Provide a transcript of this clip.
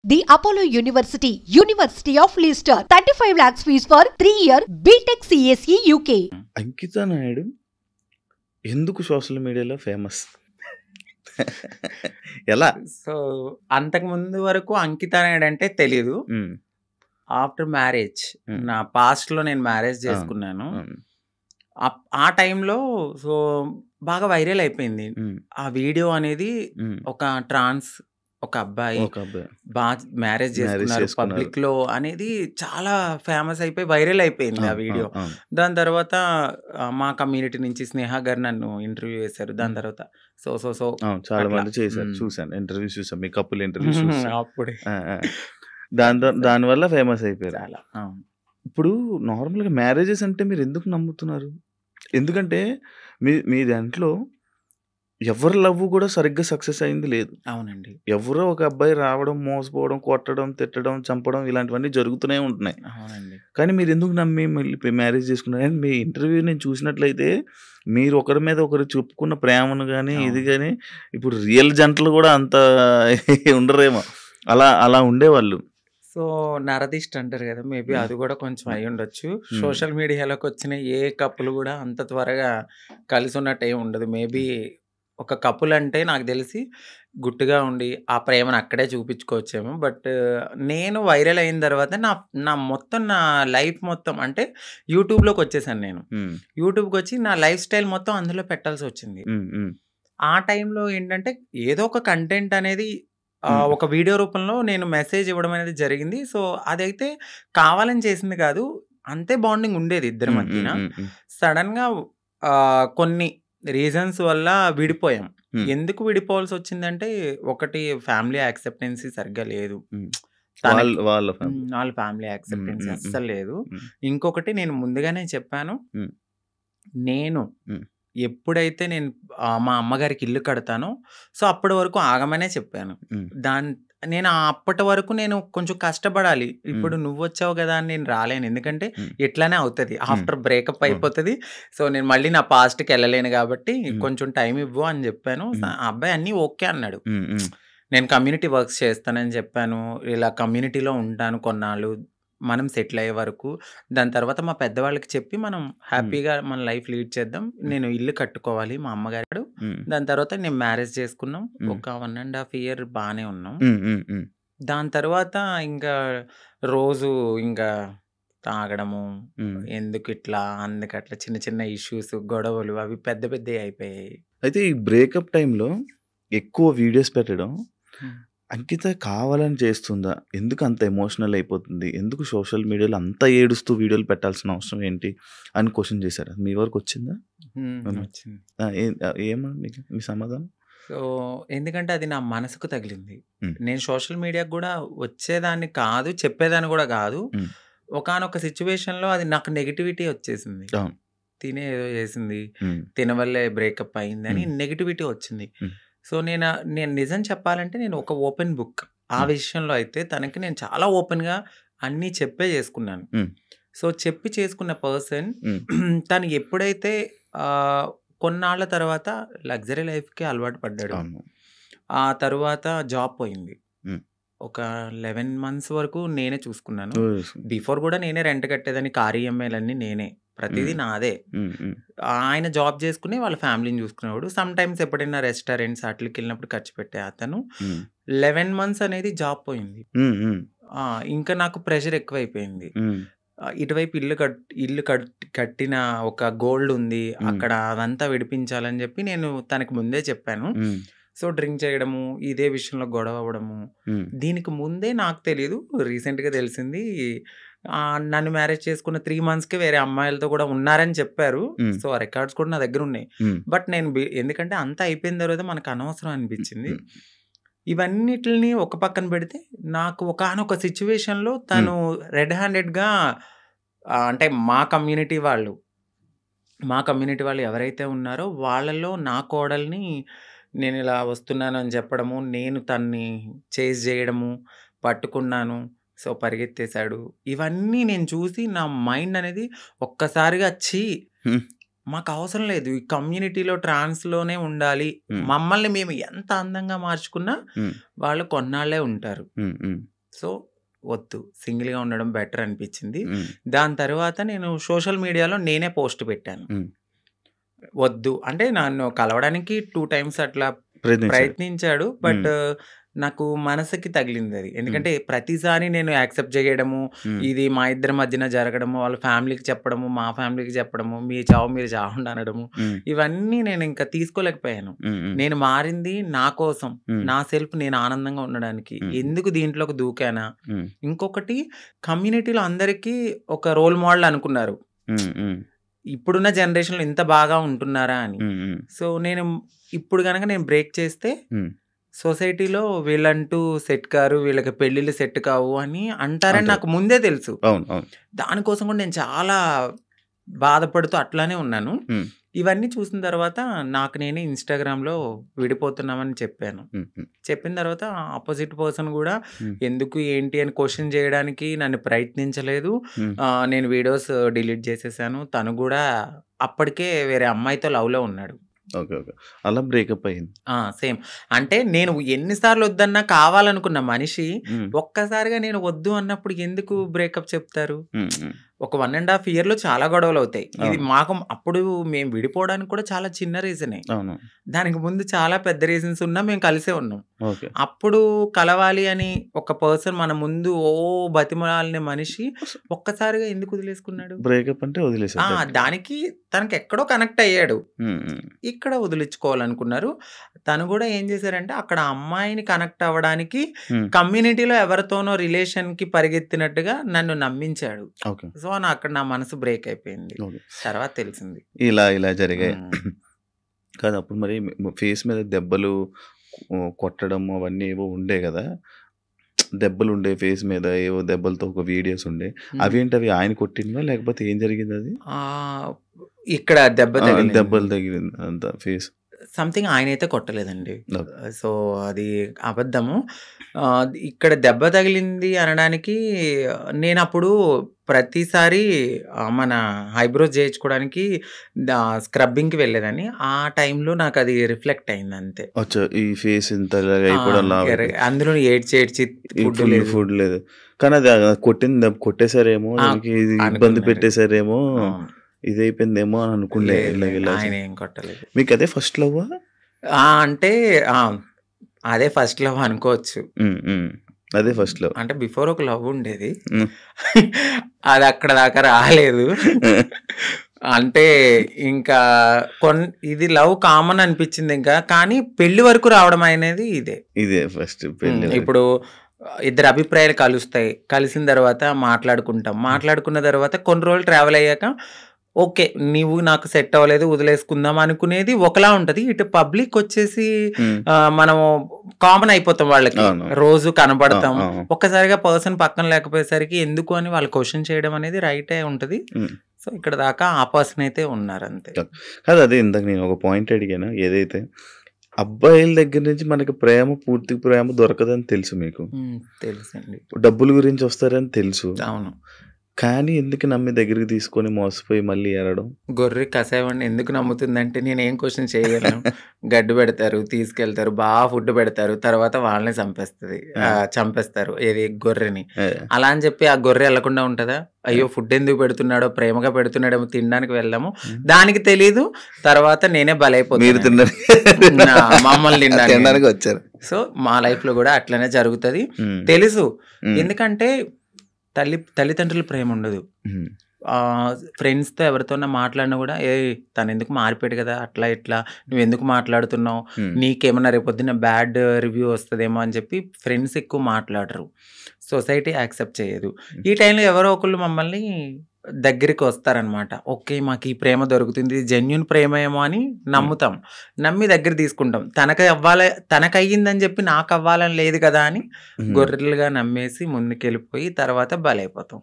The Apollo University, University of Leicester, 35 lakhs fees for 3-year BTech CSE UK. అంకిత నాయుడు ఎందుకు social మీడియాలో famous? ఎలా? So అంతకు ముందు వరకు అంకిత నాయుడు అంటే తెలీదు. ఆఫ్టర్ మ్యారేజ్ నా పాస్ట్ లో నేను మ్యారేజ్ చేసుకున్నాను. ఆ టైంలో సో బాగా వైరల్ అయిపోయింది ఆ వీడియో అనేది. ఒక ట్రాన్స్ ఒక అబ్బాయి బాగా మ్యారేజ్ చేసుకున్నారు పబ్లిక్ లో అనేది చాలా ఫేమస్ అయిపోయి వైరల్ అయిపోయింది ఆ వీడియో. దాని తర్వాత మా కమ్యూనిటీ నుంచి స్నేహ గారు నన్ను ఇంటర్వ్యూ చేశారు. దాని తర్వాత సో సో సో చాలా మంది చేశారు, చూసాను ఇంటర్వ్యూ చూసాను, మీ కపుల్ ఇంటర్వ్యూ అప్పుడే దానివల్ల ఫేమస్ అయిపోయారు. చాలా ఇప్పుడు నార్మల్గా మ్యారేజెస్ అంటే మీరు ఎందుకు నమ్ముతున్నారు? ఎందుకంటే మీ దాంట్లో ఎవరి లవ్ కూడా సరిగ్గా సక్సెస్ అయింది లేదు. అవునండి. ఎవరో ఒక అబ్బాయి రావడం, మోసపోవడం, కొట్టడం, తిట్టడం, చంపడం ఇలాంటివన్నీ జరుగుతూనే ఉంటున్నాయి. అవునండి. కానీ మీరు ఎందుకు నమ్మి మళ్ళీ మ్యారేజ్ చేసుకున్నారు? మీ ఇంటర్వ్యూ నేను చూసినట్లయితే మీరు ఒకరి మీద ఒకరు చెప్పుకున్న ప్రేమను కానీ ఇది కానీ ఇప్పుడు రియల్ జంటలు కూడా అంత ఉండరేమో, అలా ఉండేవాళ్ళు. సో నరదిష్ట అంటారు కదా, మేబీ అది కూడా కొంచెం అయి ఉండొచ్చు. సోషల్ మీడియాలోకి వచ్చిన ఏ కప్పులు కూడా అంత త్వరగా కలిసి ఉన్నట్టు ఏమి ఉండదు. మేబీ ఒక కపుల్ అంటే నాకు తెలిసి గుట్టుగా ఉండి ఆ ప్రేమను అక్కడే చూపించుకోవచ్చేమో. బట్ నేను వైరల్ అయిన తర్వాత నా లైఫ్ మొత్తం అంటే యూట్యూబ్లోకి వచ్చేసాను. నేను యూట్యూబ్కి వచ్చి నా లైఫ్ స్టైల్ మొత్తం అందులో పెట్టాల్సి వచ్చింది. ఆ టైంలో ఏంటంటే ఏదో ఒక కంటెంట్ అనేది ఒక వీడియో రూపంలో నేను మెసేజ్ ఇవ్వడం అనేది జరిగింది. సో అదైతే కావాలని చేసింది కాదు, అంతే బాండింగ్ ఉండేది ఇద్దరి మధ్యన. సడన్గా కొన్ని రీజన్స్ వల్ల విడిపోయాం. ఎందుకు విడిపోవాల్సి వచ్చిందంటే, ఒకటి ఫ్యామిలీ యాక్సెప్టెన్సీ సరిగ్గా లేదు, వాళ్ళ ఫ్యామిలీ యాక్సెప్టెన్సీ అస్సలు లేదు. ఇంకొకటి నేను ముందుగానే చెప్పాను, నేను ఎప్పుడైతే నేను మా అమ్మగారికి ఇల్లు కడతానో సో అప్పటి వరకు ఆగమనే చెప్పాను. నేను అప్పటి వరకు నేను కొంచెం కష్టపడాలి. ఇప్పుడు నువ్వు వచ్చావు కదా అని నేను రాలేను, ఎందుకంటే ఇట్లానే అవుతుంది, ఆఫ్టర్ బ్రేకప్ అయిపోతుంది. సో నేను మళ్ళీ నా పాస్ట్కి వెళ్ళలేను కాబట్టి కొంచెం టైం ఇవ్వు అని చెప్పాను. ఆ అబ్బాయి అన్నీ ఓకే అన్నాడు. నేను కమ్యూనిటీ వర్క్స్ చేస్తానని చెప్పాను, ఇలా కమ్యూనిటీలో ఉంటాను కొన్నాళ్ళు, మనం సెటిల్ అయ్యే వరకు. దాని తర్వాత మా పెద్దవాళ్ళకి చెప్పి మనం హ్యాపీగా మన లైఫ్ లీడ్ చేద్దాం, నేను ఇల్లు కట్టుకోవాలి మా అమ్మగారు. దాని తర్వాత నేను మ్యారేజ్ చేసుకున్నాం. ఒక 1.5 year బాగానే ఉన్నాం. దాని తర్వాత ఇంకా రోజు ఇంకా తాగడము, ఎందుకు ఇట్లా అందుకట్లా చిన్న చిన్న ఇష్యూస్, గొడవలు అవి పెద్ద పెద్ద అయిపోయాయి. అయితే ఈ బ్రేకప్ టైంలో ఎక్కువ వీడియోస్ పెట్టడం అంకిత కావాలని చేస్తుందా? ఎందుకు అంత ఎమోషనల్ అయిపోతుంది? ఎందుకు సోషల్ మీడియాలో అంత ఏడుస్తూ వీడియోలు పెట్టాల్సిన అవసరం ఏంటి అని క్వశ్చన్ చేశారు. మీ వరకు వచ్చిందా? ఏమో మీ సమాధానం? సో ఎందుకంటే అది నా మనసుకు తగిలింది. నేను సోషల్ మీడియాకి కూడా వచ్చేదాన్ని కాదు, చెప్పేదాన్ని కూడా కాదు. ఒకానొక సిచ్యువేషన్లో అది నాకు నెగిటివిటీ వచ్చేసింది. తినే ఏదో చేసింది, తినవల్లే బ్రేకప్ అయింది అని నెగిటివిటీ వచ్చింది. సో నేను నిజం చెప్పాలంటే నేను ఒక ఓపెన్ బుక్ ఆ విషయంలో. అయితే తనకి నేను చాలా ఓపెన్గా అన్నీ చెప్పే చేసుకున్నాను. సో చెప్పి చేసుకున్న పర్సన్ తను ఎప్పుడైతే కొన్నాళ్ళ తర్వాత లగ్జరీ లైఫ్కి అలవాటు పడ్డాడు, ఆ తర్వాత జాబ్ పోయింది. ఒక 11 months వరకు నేనే చూసుకున్నాను. బిఫోర్ కూడా నేనే రెంట్ కట్టేదాన్ని, కార్ ఈఎంఐలన్నీ నేనే, ప్రతిదీ నాదే. ఆయన జాబ్ చేసుకుని వాళ్ళ ఫ్యామిలీని చూసుకునేవాడు. సమ్ టైమ్స్ ఎప్పుడైనా రెస్టారెంట్స్ అట్లకి వెళ్ళినప్పుడు ఖర్చు పెట్టే అతను. 11 months అనేది జాబ్ పోయింది. ఇంకా నాకు ప్రెషర్ ఎక్కువైపోయింది. ఇటువైపు ఇల్లు కట్టిన ఒక గోల్డ్ ఉంది అక్కడ, అదంతా విడిపించాలని చెప్పి నేను తనకి ముందే చెప్పాను. సో డ్రింక్ చేయడము, ఇదే విషయంలో గొడవ అవ్వడము. దీనికి ముందే నాకు తెలియదు, రీసెంట్గా తెలిసింది. నన్ను మ్యారేజ్ చేసుకున్న 3 monthsకే వేరే అమ్మాయిలతో కూడా ఉన్నారని చెప్పారు. సో ఆ రికార్డ్స్ కూడా నా దగ్గర ఉన్నాయి. బట్ నేను ఎందుకంటే అంతా అయిపోయిన తర్వాత మనకు అనవసరం అనిపించింది. ఇవన్నిటిని ఒక పక్కన పెడితే నాకు ఒకానొక సిచ్యువేషన్లో తను రెడ్ హ్యాండెడ్గా అంటే మా కమ్యూనిటీ వాళ్ళు ఎవరైతే ఉన్నారో వాళ్ళలో నా కోడల్ని నేను ఇలా వస్తున్నాను అని చెప్పడము, నేను తన్ని చేజ్ చేయడము, పట్టుకున్నాను, సో పరిగెత్తేశాడు. ఇవన్నీ నేను చూసి నా మైండ్ అనేది ఒక్కసారిగా మాకు అవసరం లేదు, ఈ కమ్యూనిటీలో ట్రాన్స్లోనే ఉండాలి, మమ్మల్ని మేము ఎంత అందంగా మార్చుకున్నా వాళ్ళు కొన్నాళ్ళే ఉంటారు. సో వద్దు, సింగిల్గా ఉండడం బెటర్ అనిపించింది. దాని తర్వాత నేను సోషల్ మీడియాలో నేనే పోస్ట్ పెట్టాను. వద్దు అంటే నన్ను కలవడానికి 2 times అట్లా ప్రయత్నించాడు. బట్ నాకు మనసుకి తగిలింది అది. ఎందుకంటే ప్రతిసారి నేను యాక్సెప్ట్ చేయడము, ఇది మా ఇద్దరి మధ్యన జరగడము, వాళ్ళ ఫ్యామిలీకి చెప్పడము, మా ఫ్యామిలీకి చెప్పడము, మీ చావు మీరు చావండి అనడము, ఇవన్నీ నేను ఇంకా తీసుకోలేకపోయాను. నేను మారింది నా కోసం, నా సెల్ఫ్ నేను ఆనందంగా ఉండడానికి. ఎందుకు దీంట్లోకి దూకానా? ఇంకొకటి, కమ్యూనిటీలో అందరికీ ఒక రోల్ మోడల్ అనుకున్నారు, ఇప్పుడున్న జనరేషన్లో ఇంత బాగా ఉంటున్నారా అని. సో నేను ఇప్పుడు కనుక నేను బ్రేక్ చేస్తే సొసైటీలో వీళ్ళంటూ సెట్ కారు, వీళ్ళకి పెళ్ళిళ్ళు సెట్ కావు అని అంటారని నాకు ముందే తెలుసు. దానికోసం కూడా నేను చాలా బాధపడుతూ అట్లానే ఉన్నాను. ఇవన్నీ చూసిన తర్వాత నాకు నేనే ఇన్స్టాగ్రామ్లో విడిపోతున్నామని చెప్పాను. చెప్పిన తర్వాత ఆపోజిట్ పర్సన్ కూడా ఎందుకు ఏంటి అని క్వశ్చన్ చేయడానికి నన్ను ప్రయత్నించలేదు. నేను వీడియోస్ డిలీట్ చేసేసాను. తను కూడా అప్పటికే వేరే అమ్మాయితో లవ్లో ఉన్నాడు. అలా బ్రేకప్ అయింది. సేమ్. అంటే నేను ఎన్నిసార్లు వద్దన్నా కావాలనుకున్న మనిషి ఒక్కసారిగా నేను వద్దు అన్నప్పుడు ఎందుకు బ్రేకప్ చెప్తారు? ఒక 1.5 yearలో చాలా గొడవలు అవుతాయి. ఇది మాకు అప్పుడు మేము విడిపోవడానికి కూడా చాలా చిన్న రీజనే. దానికి ముందు చాలా పెద్ద రీజన్స్ ఉన్నా మేము కలిసే ఉన్నాం. అప్పుడు కలవాలి అని ఒక పర్సన్ మన ముందు బతిమలాలిన మనిషి ఒక్కసారిగా ఎందుకు వదిలేసుకున్నాడు? బ్రేకప్ అంటే వదిలేసాడు. దానికి తనకి ఎక్కడో కనెక్ట్ అయ్యాడు, ఇక్కడ వదిలించుకోవాలనుకున్నారు. తను కూడా ఏం చేశారంటే అక్కడ అమ్మాయిని కనెక్ట్ అవ్వడానికి కమ్యూనిటీలో ఎవరితోనో రిలేషన్ కి పరిగెత్తినట్టుగా నన్ను నమ్మించాడు. సో అక్కడ నా మనసు బ్రేక్ అయిపోయింది. తర్వాత తెలిసింది ఇలా జరిగాయి. కాదు, అప్పుడు మరి ఫేస్ మీద దెబ్బలు కొట్టడం అవన్నీ ఏవో ఉండే కదా, దెబ్బలు ఉండే ఫేస్ మీద, ఏవో దెబ్బలతో ఒక వీడియోస్ ఉండే, అవేంటి? అవి ఆయన కొట్టిందా లేకపోతే ఏం జరిగింది? అది ఇక్కడ దెబ్బలు తగిలింది అంత ఫేస్ సంథింగ్. ఆయన అయితే కొట్టలేదండి. సో అది అబద్ధము. ఇక్కడ దెబ్బ తగిలింది అనడానికి నేను అప్పుడు ప్రతిసారి మన ఐబ్రోస్ చేయించుకోవడానికి స్క్రబ్బింగ్కి వెళ్ళేదాన్ని. ఆ టైంలో నాకు అది రిఫ్లెక్ట్ అయింది అంతే. ఈ ఫేస్ ఇంత అందులో ఏడ్చి ఫుడ్ లేదు. కానీ అది కొట్టేసారేమో, ఇబ్బంది పెట్టేసారేమో, ఇది అయిపోయిందేమో అని అనుకుంటే. ఆయన ఏం కొట్టలేదు. మీకు అదే ఫస్ట్ లవ్? అంటే అదే ఫస్ట్ లవ్ అనుకోవచ్చు. అదే ఫస్ట్ లవ్. అంటే బిఫోర్ ఒక లవ్ ఉండేది, అది అక్కడ దాకా రాలేదు. అంటే ఇంకా ఇది లవ్ కామన్ అనిపించింది ఇంకా. కానీ పెళ్లి వరకు రావడం అనేది ఇదే ఫస్ట్ పెళ్లి. ఇప్పుడు ఇద్దరు అభిప్రాయాలు కలుస్తాయి, కలిసిన తర్వాత మాట్లాడుకున్న తర్వాత కొన్ని రోజులు ట్రావెల్ అయ్యాక ఓకే నీవు నాకు సెట్ అవ్వలేదు వదిలేసుకుందాం అనుకునేది ఒకలా ఉంటది. ఇటు పబ్లిక్ వచ్చేసి మనం కామన్ అయిపోతాం, వాళ్ళకి రోజు కనబడతాం. ఒక్కసారిగా పర్సన్ పక్కన లేకపోయేసరికి ఎందుకు అని వాళ్ళు క్వశ్చన్ చేయడం అనేది రైటే ఉంటది. సో ఇక్కడ దాకా ఆ పర్సన్ అయితే ఉన్నారు అంతే. కాదు, అదే ఇందాక నేను ఒక పాయింట్ అడిగాను, ఏదైతే అబ్బాయిల దగ్గర నుంచి మనకి పూర్తి ప్రేమ దొరకదని తెలుసు, మీకు తెలుసండి. డబ్బుల గురించి వస్తారని తెలుసు. అవును. కానీ ఎందుకు నమ్మి దగ్గరికి తీసుకొని మోసపోయి మళ్ళీ ఏడడం? గొర్రె కసాయవాడిని ఎందుకు నమ్ముతుందంటే నేను ఏం క్వశ్చన్ చేయగలను. గడ్డి పెడతారు, తీసుకెళ్తారు, బాగా ఫుడ్ పెడతారు, తర్వాత వాళ్ళని చంపేస్తారు ఏది గొర్రెని. అలా అని చెప్పి ఆ గొర్రె వెళ్లకుండా ఉంటుందా? అయ్యో ఫుడ్ ఎందుకు పెడుతున్నాడో, ప్రేమగా పెడుతున్నాడేమో, తినడానికి వెళ్దాము, దానికి తెలీదు. తర్వాత నేనే బలైపోతాను, మమ్మల్ని తినడానికి వచ్చారు. సో మా లైఫ్ లో కూడా అట్లనే జరుగుతుంది తెలుసు. ఎందుకంటే తల్లిదండ్రుల ప్రేమ ఉండదు. ఫ్రెండ్స్తో ఎవరితోన్నా మాట్లాడినా కూడా తను ఎందుకు మారిపోయాడు కదా, అట్లా ఇట్లా నువ్వు ఎందుకు మాట్లాడుతున్నావు, నీకేమన్నా రేపొద్దున బ్యాడ్ రివ్యూ వస్తుందేమో అని చెప్పి ఫ్రెండ్స్ ఎక్కువ మాట్లాడరు. సొసైటీ యాక్సెప్ట్ చేయదు. ఈ టైంలో ఎవరో ఒకళ్ళు మమ్మల్ని దగ్గరికి వస్తారనమాట. ఓకే మాకు ఈ ప్రేమ దొరుకుతుంది, జెన్యున్ ప్రేమ ఏమో అని నమ్ముతాం, నమ్మి దగ్గర తీసుకుంటాం. తనకు అయ్యిందని చెప్పి నాకు అవ్వాలని లేదు కదా అని గొర్రెలుగా నమ్మేసి ముందుకెళ్ళిపోయి తర్వాత బలైపోతాం.